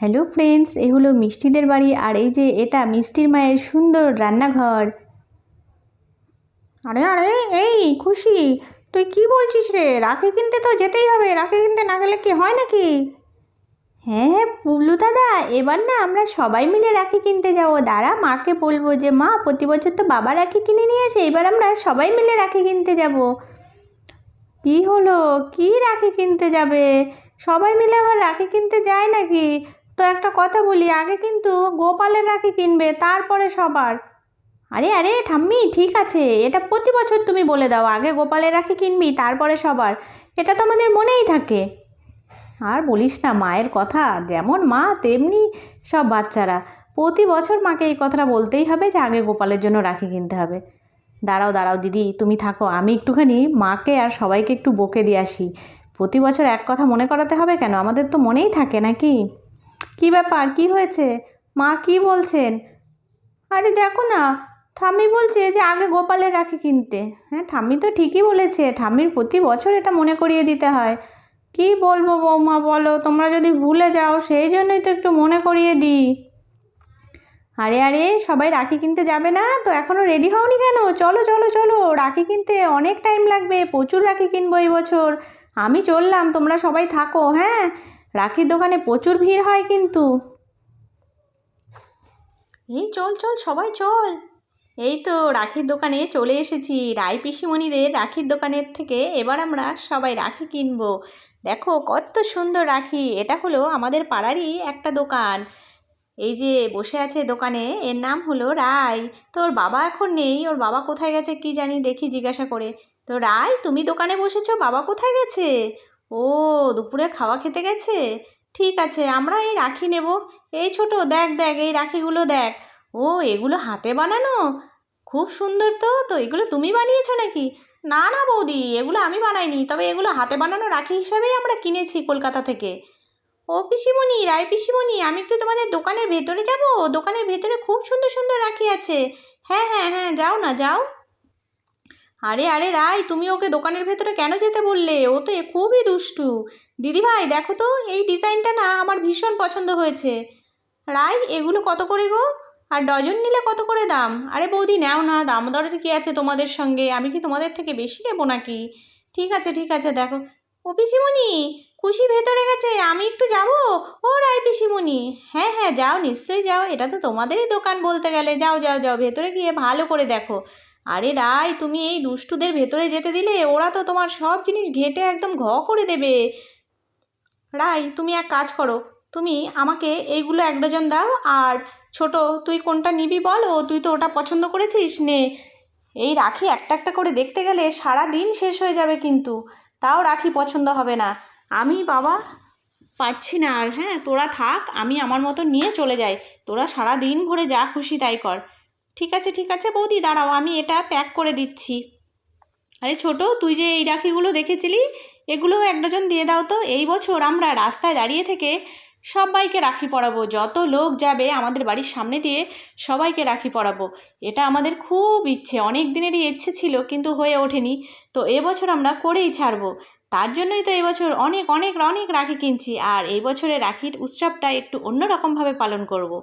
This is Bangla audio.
হ্যালো ফ্রেন্ডস, এই হলো মিষ্টিদের বাড়ি। আর এই যে এটা মিষ্টির মায়ের সুন্দর রান্নাঘর। আরে আরে, এই খুশি, তুই কি বলছিস রে? রাখি কিনতে তো যেতেই হবে, রাখি কিনতে না গেলে কি হয় নাকি? হ্যাঁ হ্যাঁ পুবলু দাদা, এবার না আমরা সবাই মিলে রাখি কিনতে যাবো। দাঁড়া, মাকে বলবো যে মা, প্রতি বছর তো বাবা রাখি কিনে নিয়ে আসে, এবার আমরা সবাই মিলে রাখি কিনতে যাব। কি হলো, কি রাখি কিনতে যাবে? সবাই মিলে আবার রাখি কিনতে যায় নাকি? তো একটা কথা বলি, আগে কিন্তু গোপালের রাখি কিনবে, তারপরে সবার। আরে আরে ঠাম্মি, ঠিক আছে, এটা প্রতি বছর তুমি বলে দাও, আগে গোপালের রাখি কিনবি তারপরে সবার। এটা তো আমাদের মনেই থাকে। আর বলিস না, মায়ের কথা যেমন মা তেমনি সব বাচ্চারা। প্রতি বছর মাকে এই কথাটা বলতেই হবে যে আগে গোপালের জন্য রাখি কিনতে হবে। দাঁড়াও দাঁড়াও দিদি, তুমি থাকো, আমি একটুখানি মাকে আর সবাইকে একটু বকে দিয়ে আসি। প্রতি বছর এক কথা মনে করাতে হবে কেন? আমাদের তো মনেই থাকে নাকি? কি ব্যাপার, কি হয়েছে? মা কি বলছেন? আরে দেখো না, ঠাম্মি বলছে যে আগে গোপালের রাখি কিনতে। হ্যাঁ, ঠাম্মি তো ঠিকই বলেছে, ঠাম্মির প্রতি বছর এটা মনে করিয়ে দিতে হয়। কি বলবো বৌমা, বলো, তোমরা যদি ভুলে যাও সেই জন্যই তো একটু মনে করিয়ে দিই। আরে আরে, সবাই রাখি কিনতে যাবে না তো? এখনও রেডি হওনি কেন? চলো চলো চলো, রাখি কিনতে অনেক টাইম লাগবে, প্রচুর রাখি কিনবো এই বছর। আমি চললাম, তোমরা সবাই থাকো। হ্যাঁ, রাখির দোকানে প্রচুর ভিড় হয় কিন্তু। এই চল চল সবাই চল। এই তো রাখির দোকানে চলে এসেছি, রায় পিসিমণিদের রাখির দোকানের থেকে এবার আমরা সবাই রাখি কিনবো। দেখো কত সুন্দর রাখি, এটা হলো আমাদের পাড়ারই একটা দোকান। এই যে বসে আছে দোকানে, এর নাম হলো রায়। তো ওর বাবা এখন নেই, ওর বাবা কোথায় গেছে কি জানি, দেখি জিজ্ঞাসা করে। তো রায়, তুমি দোকানে বসেছো, বাবা কোথায় গেছে? ও, দুপুরে খাওয়া খেতে গেছে। ঠিক আছে, আমরা এই রাখি নেব। এই ছোট, দেখ দেখ এই রাখিগুলো দেখ। ও, এগুলো হাতে বানানো, খুব সুন্দর। তো তো এগুলো তুমি বানিয়েছো নাকি? না না বৌদি, এগুলো আমি বানাইনি, তবে এগুলো হাতে বানানো রাখি হিসাবেই আমরা কিনেছি কলকাতা থেকে। ও পিসিমণি, রায় পিসিমণি, আমি একটু তোমাদের দোকানের ভেতরে যাব। দোকানের ভেতরে খুব সুন্দর সুন্দর রাখি আছে। হ্যাঁ হ্যাঁ হ্যাঁ, যাও না যাও। আরে আরে রায়, তুমি ওকে দোকানের ভেতরে কেন যেতে বললে? ও তো খুবই দুষ্টু। দিদিভাই দেখো তো, এই ডিজাইনটা না আমার ভীষণ পছন্দ হয়েছে। রায়, এগুলো কত করে গো? আর ডজন নিলে কত করে দাম? আরে বৌদি নাও না, দাম দরের কি আছে তোমাদের সঙ্গে? আমি কি তোমাদের থেকে বেশি নেবো নাকি? ঠিক আছে দেখো। ও পিসিমণি, খুশি ভেতরে গেছে, আমি একটু যাব। ও রায় পিসিমণি, হ্যাঁ হ্যাঁ যাও, নিশ্চয়ই যাও, এটা তো তোমাদেরই দোকান বলতে গেলে। যাও যাও যাও, ভেতরে গিয়ে ভালো করে দেখো। আরে রায়, তুমি এই দুষ্টুদের ভেতরে যেতে দিলে, ওরা তো তোমার সব জিনিস ঘেঁটে একদম করে দেবে। রাই, তুমি এক কাজ করো, তুমি আমাকে এইগুলো এক ডজন দাও। আর ছোট, তুই কোনটা নিবি বল? ও, তুই তো ওটা পছন্দ করেছিস, নে। এই রাখি একটা একটা করে দেখতে গেলে সারা দিন শেষ হয়ে যাবে কিন্তু, তাও রাখি পছন্দ হবে না। আমি বাবা পারছি না আর। হ্যাঁ, তোরা থাক, আমি আমার মতো নিয়ে চলে যাই। তোরা সারা দিন ভরে যা খুশি তাই কর। ঠিক আছে বৌদি, দাঁড়াও, আমি এটা প্যাক করে দিচ্ছি। আরে ছোট, তুই যে এই রাখিগুলো দেখেছিলি, এগুলোও এক ডজন দিয়ে দাও তো। এই বছর আমরা রাস্তায় দাঁড়িয়ে থেকে সবাইকে রাখি পরাবো, যত লোক যাবে আমাদের বাড়ির সামনে দিয়ে সবাইকে রাখি পরাবো। এটা আমাদের খুব ইচ্ছে, অনেক দিনেরই ইচ্ছে ছিল কিন্তু হয়ে ওঠেনি। তো এবছর আমরা করেই ছাড়বো। তার জন্যই তো এবছর অনেক অনেক অনেক রাখি কিনছি, আর এই বছরের রাখির উৎসবটা একটু অন্যরকমভাবে পালন করব।